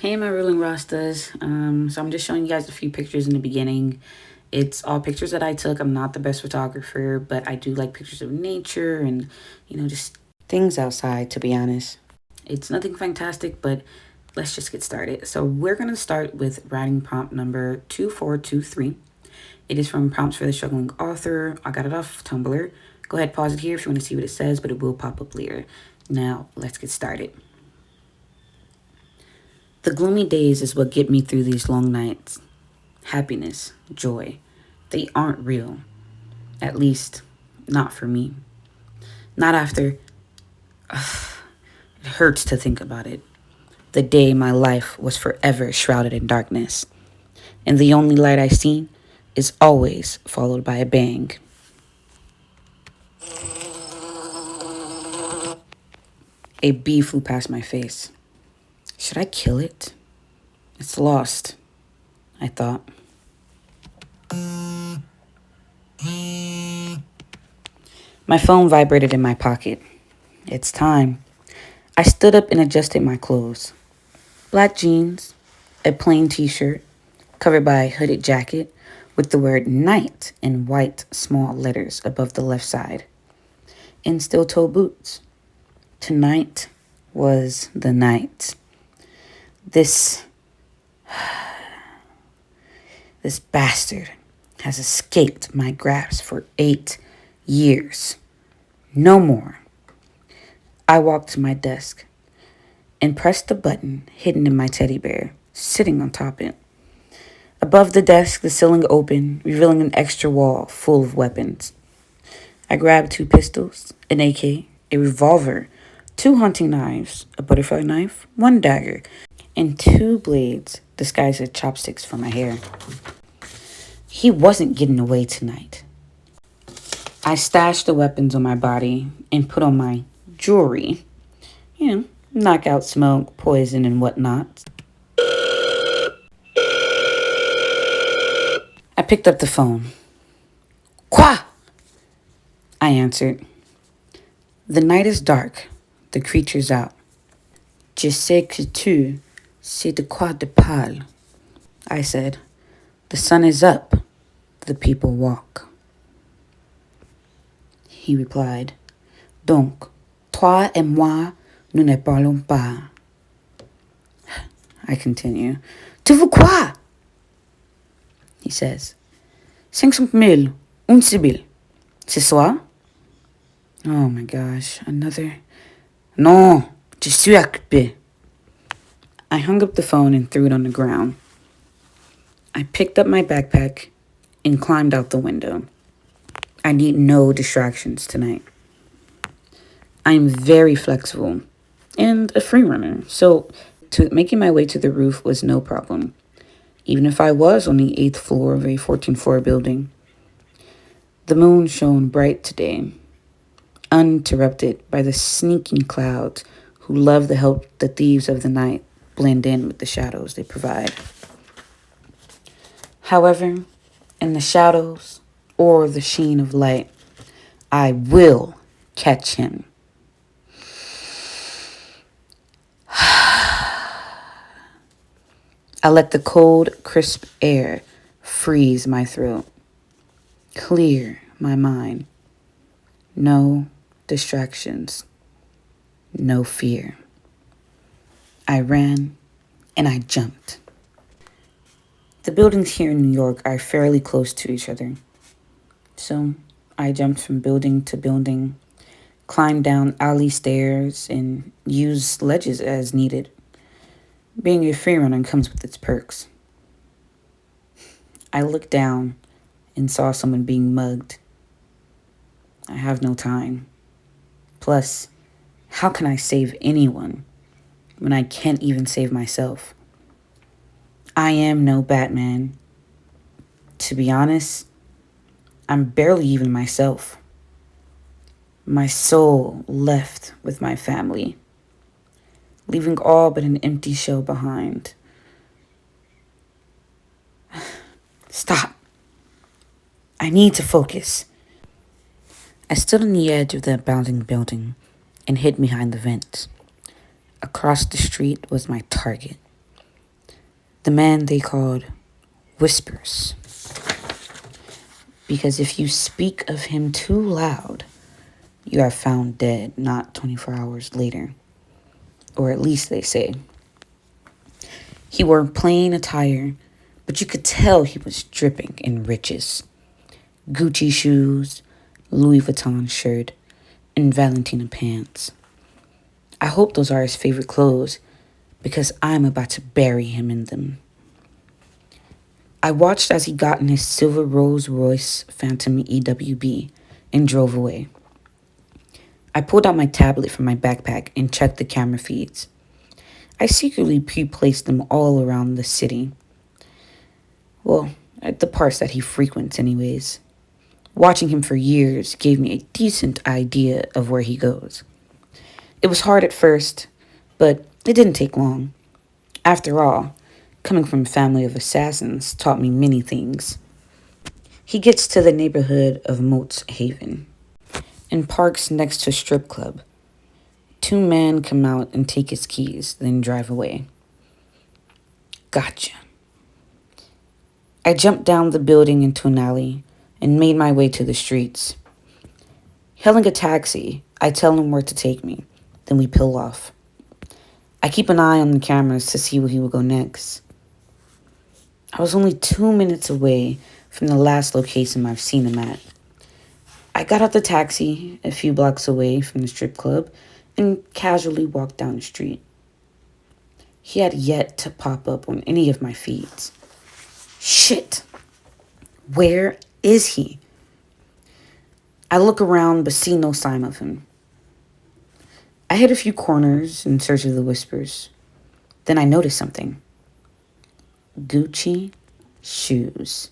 Hey, my ruling Rastas. So I'm just showing you guys a few pictures in the beginning. It's all pictures that I took. I'm not the best photographer, but I do like pictures of nature and, just things outside, to be honest. It's nothing fantastic, but let's just get started. So we're going to start with writing prompt number 2423. It is from Prompts for the Struggling Author. I got it off Tumblr. Go ahead, pause it here if you want to see what it says, but it will pop up later. Now, let's get started. The gloomy days is what get me through these long nights. Happiness, joy, they aren't real. At least, not for me. Not after. It hurts to think about it. The day my life was forever shrouded in darkness. And the only light I see is always followed by a bang. A bee flew past my face. Should I kill it? It's lost, I thought. My phone vibrated in my pocket. It's time. I stood up and adjusted my clothes. Black jeans, a plain t-shirt, covered by a hooded jacket with the word night in white small letters above the left side, and steel-toe boots. Tonight was the night. This bastard has escaped my grasp for 8 years. No more. I walked to my desk and pressed the button hidden in my teddy bear, sitting on top of it. Above the desk, the ceiling opened, revealing an extra wall full of weapons. I grabbed 2 pistols, an AK, a revolver, 2 hunting knives, a butterfly knife, 1 dagger, and 2 blades disguised as chopsticks for my hair. He wasn't getting away tonight. I stashed the weapons on my body and put on my jewelry. Knockout smoke, poison, and whatnot. I picked up the phone. Quoi? I answered. The night is dark. The creature's out. Je sais que tu sais de quoi tu parles, I said. The sun is up. The people walk. He replied. Donc, toi et moi, nous ne parlons pas. I continue. Tu veux quoi? He says. 500,000, un sibyl. C'est ça? Oh my gosh, another. Non, je suis occupé. I hung up the phone and threw it on the ground. I picked up my backpack and climbed out the window. I need no distractions tonight. I am very flexible and a free runner, so making my way to the roof was no problem, even if I was on the 8th floor of a 14-floor building. The moon shone bright today, uninterrupted by the sneaking clouds who love to help the thieves of the night blend in with the shadows they provide. However, in the shadows or the sheen of light, I will catch him. I let the cold, crisp air freeze my throat, clear my mind. No distractions, no fear. I ran and I jumped. The buildings here in New York are fairly close to each other. So I jumped from building to building, climbed down alley stairs, and used ledges as needed. Being a freerunner comes with its perks. I looked down and saw someone being mugged. I have no time. Plus, how can I save anyone when I can't even save myself? I am no Batman. To be honest, I'm barely even myself. My soul left with my family, leaving all but an empty shell behind. Stop. I need to focus. I stood on the edge of the abounding building and hid behind the vents. Across the street was my target, The man they called Whispers. Because if you speak of him too loud, you are found dead not 24 hours later. Or at least they say. He wore plain attire, but you could tell he was dripping in riches. Gucci shoes, Louis Vuitton shirt, and Valentina pants. I hope those are his favorite clothes, because I'm about to bury him in them. I watched as he got in his silver Rolls Royce Phantom EWB and drove away. I pulled out my tablet from my backpack and checked the camera feeds. I secretly pre-placed them all around the city. Well, at the parts that he frequents anyways. Watching him for years gave me a decent idea of where he goes. It was hard at first, but it didn't take long. After all, coming from a family of assassins taught me many things. He gets to the neighborhood of Moats Haven and parks next to a strip club. Two men come out and take his keys, then drive away. Gotcha. I jumped down the building into an alley and made my way to the streets. Hailing a taxi, I tell him where to take me, then we peel off. I keep an eye on the cameras to see where he will go next. I was only 2 minutes away from the last location I've seen him at. I got out the taxi a few blocks away from the strip club and casually walked down the street. He had yet to pop up on any of my feeds. Shit! Where is he? I look around but see no sign of him. I hit a few corners in search of the Whispers. Then I noticed something. Gucci shoes.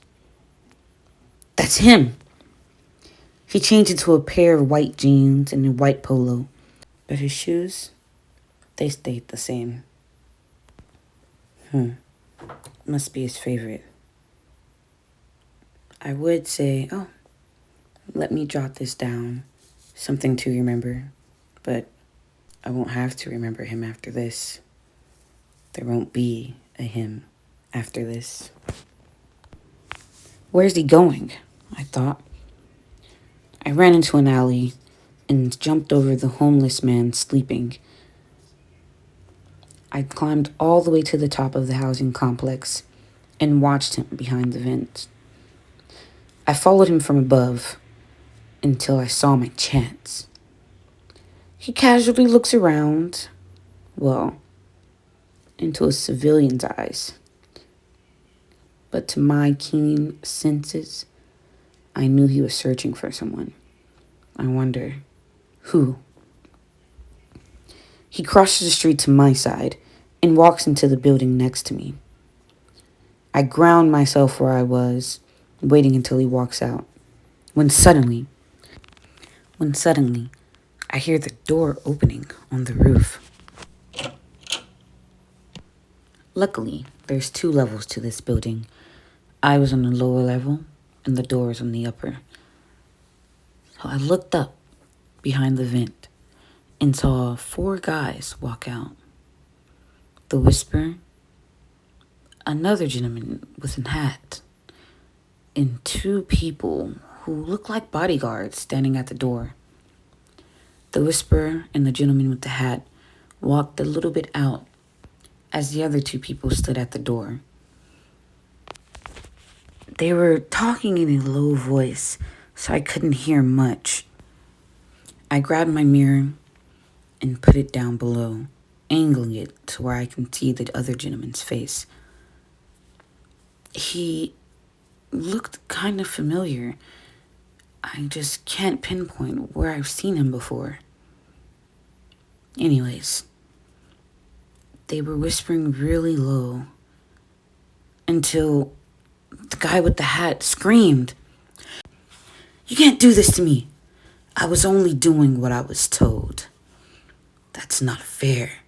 That's him! He changed into a pair of white jeans and a white polo. But his shoes, they stayed the same. Must be his favorite. I would say, let me jot this down. Something to remember. But I won't have to remember him after this. There won't be a him after this. Where's he going? I thought. I ran into an alley and jumped over the homeless man sleeping. I climbed all the way to the top of the housing complex and watched him behind the vents. I followed him from above until I saw my chance. He casually looks around, into a civilian's eyes. But to my keen senses, I knew he was searching for someone. I wonder, who? He crosses the street to my side and walks into the building next to me. I ground myself where I was, waiting until he walks out. When suddenly, I hear the door opening on the roof. Luckily, there's 2 levels to this building. I was on the lower level, and the door is on the upper. So I looked up behind the vent and saw 4 guys walk out. The Whisper, another gentleman with a hat, and 2 people who look like bodyguards standing at the door. The Whisper and the gentleman with the hat walked a little bit out as the other 2 people stood at the door. They were talking in a low voice, so I couldn't hear much. I grabbed my mirror and put it down below, angling it to where I can see the other gentleman's face. He looked kind of familiar. I just can't pinpoint where I've seen him before. Anyways, they were whispering really low until the guy with the hat screamed, "You can't do this to me. I was only doing what I was told. That's not fair.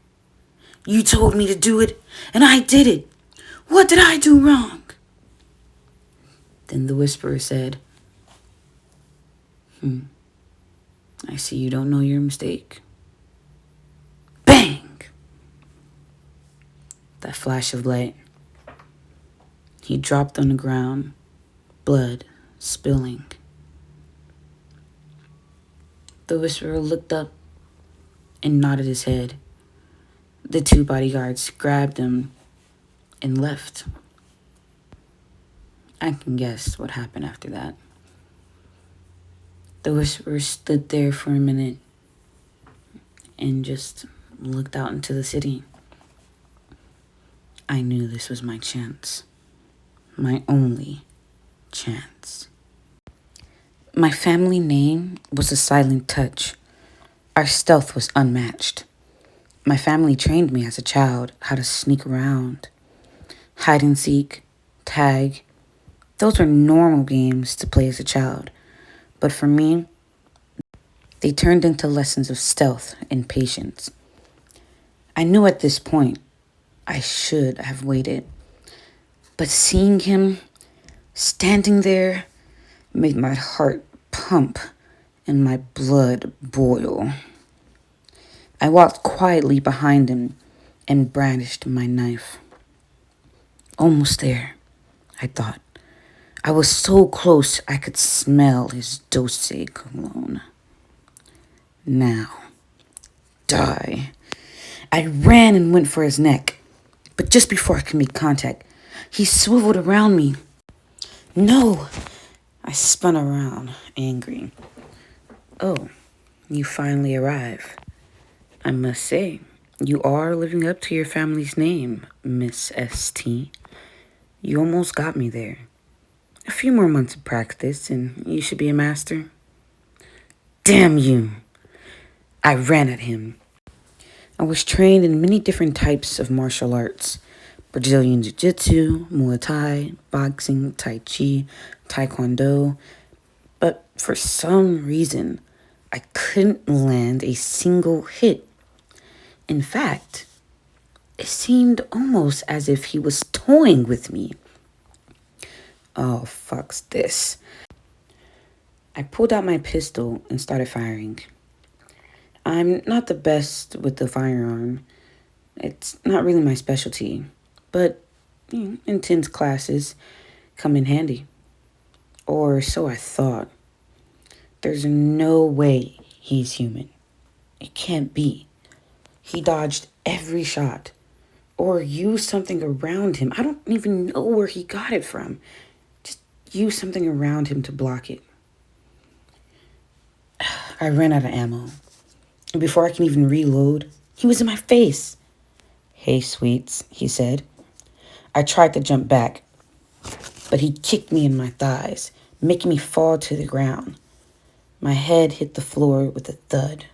You told me to do it, and I did it. What did I do wrong?" Then the Whisperer said, I see you don't know your mistake. Bang! That flash of light. He dropped on the ground, blood spilling. The whisperer looked up and nodded his head. The 2 bodyguards grabbed him and left. I can guess what happened after that. The whisperer stood there for a minute and just looked out into the city. I knew this was my chance. My only chance. My family name was a silent touch. Our stealth was unmatched. My family trained me as a child how to sneak around, hide and seek, tag. Those were normal games to play as a child. But for me, they turned into lessons of stealth and patience. I knew at this point I should have waited. But seeing him standing there made my heart pump and my blood boil. I walked quietly behind him and brandished my knife. Almost there, I thought. I was so close I could smell his dulce cologne. Now, die. I ran and went for his neck, but just before I could make contact, he swiveled around me. No! I spun around, angry. Oh, you finally arrive. I must say, you are living up to your family's name, Miss S.T. You almost got me there. A few more months of practice and you should be a master. Damn you! I ran at him. I was trained in many different types of martial arts. Brazilian Jiu-Jitsu, Muay Thai, boxing, Tai Chi, Taekwondo. But for some reason, I couldn't land a single hit. In fact, it seemed almost as if he was toying with me. Oh, fuck's this. I pulled out my pistol and started firing. I'm not the best with the firearm. It's not really my specialty, but intense classes come in handy. Or so I thought. There's no way he's human. It can't be. He dodged every shot or used something around him. I don't even know where he got it from. Just used something around him to block it. I ran out of ammo. And before I can even reload, he was in my face. Hey, sweets, he said. I tried to jump back, but he kicked me in my thighs, making me fall to the ground. My head hit the floor with a thud.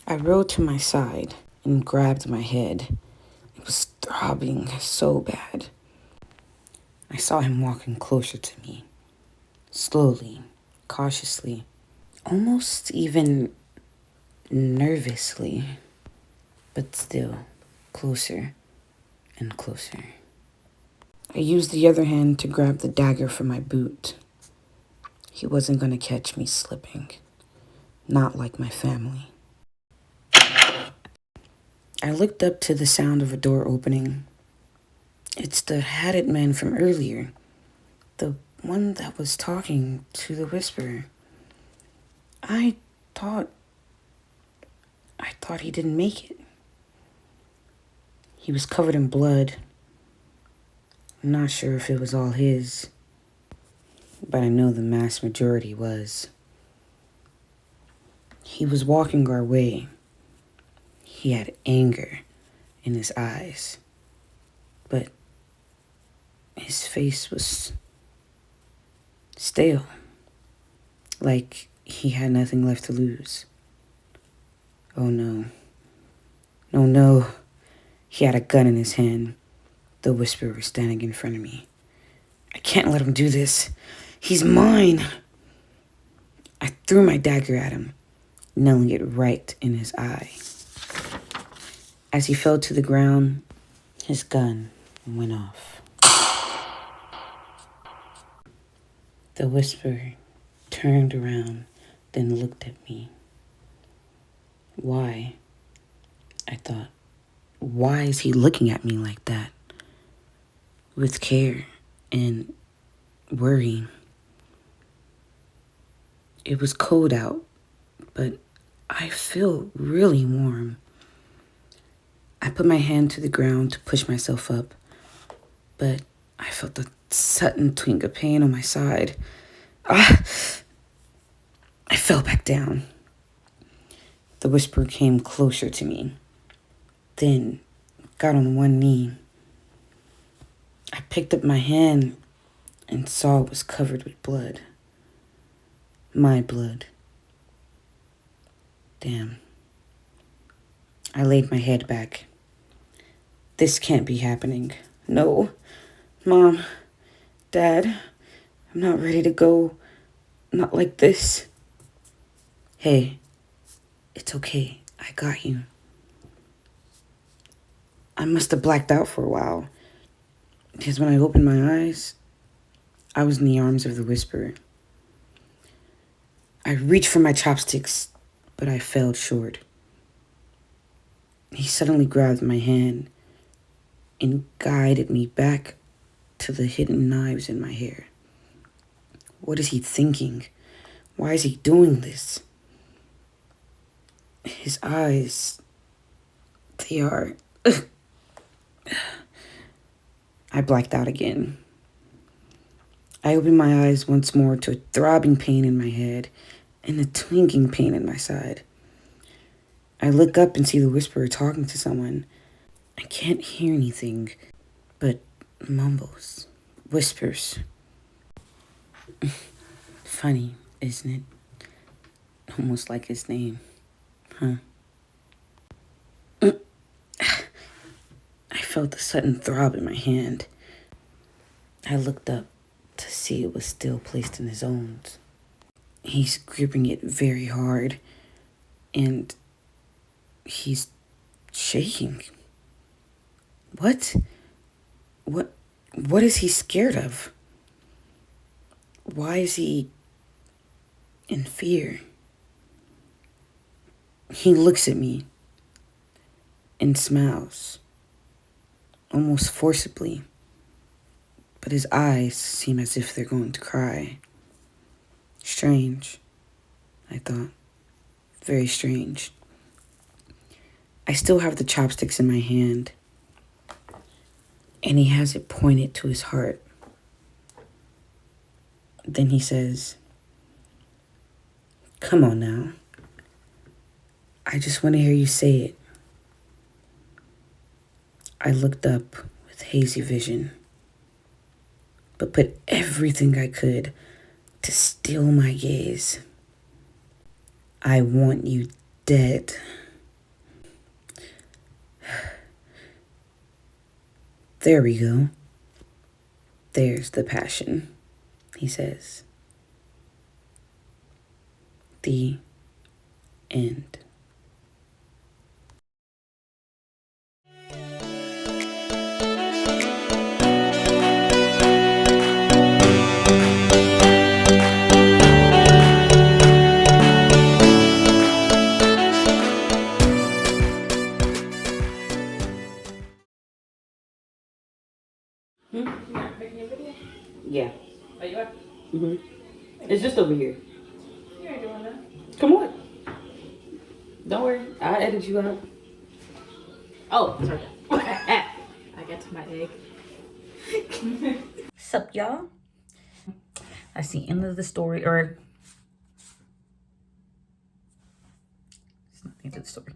I rolled to my side and grabbed my head. It was throbbing so bad. I saw him walking closer to me, slowly, cautiously, almost even nervously, but still closer and closer. I used the other hand to grab the dagger from my boot. He wasn't going to catch me slipping, not like my family. I looked up to the sound of a door opening. It's the hatted man from earlier, the one that was talking to the whisperer. I thought he didn't make it. He was covered in blood. I'm not sure if it was all his, but I know the mass majority was. He was walking our way. He had anger in his eyes, but his face was stale, like he had nothing left to lose. Oh no. Oh no. He had a gun in his hand. The whisperer was standing in front of me. I can't let him do this. He's mine. I threw my dagger at him, nailing it right in his eye. As he fell to the ground, his gun went off. The whisperer turned around, then looked at me. Why? I thought, why is he looking at me like that? with care and worry. It was cold out, but I feel really warm. I put my hand to the ground to push myself up, but I felt a sudden twinge of pain on my side. I fell back down. The whisperer came closer to me, then got on one knee. I picked up my hand and saw it was covered with blood. My blood. Damn. I laid my head back. This can't be happening. No. Mom, Dad, I'm not ready to go. Not like this. Hey, it's okay. I got you. I must have blacked out for a while, because when I opened my eyes, I was in the arms of the whisperer. I reached for my chopsticks, but I fell short. He suddenly grabbed my hand and guided me back to the hidden knives in my hair. What is he thinking? Why is he doing this? His eyes, they are... I blacked out again. I opened my eyes once more to a throbbing pain in my head and a twinging pain in my side. I look up and see the whisperer talking to someone. I can't hear anything but mumbles, whispers. Funny, isn't it? Almost like his name, huh? I felt a sudden throb in my hand. I looked up to see it was still placed in his own. He's gripping it very hard, and he's shaking. What? What is he scared of? Why is he in fear? He looks at me and smiles, almost forcibly, but his eyes seem as if they're going to cry. Strange, I thought. Very strange. I still have the chopsticks in my hand, and he has it pointed to his heart. Then he says, "Come on now. I just want to hear you say it." I looked up with hazy vision, but put everything I could to steal my gaze. "I want you dead." There we go. There's the passion, he says. The end. Yeah. Are you up? It's just over here. You ain't doing that. Come on. Don't worry. I'll edit you out. Oh, sorry. I get to my egg. Sup, y'all? That's the end of the story, or it's not the end of the story.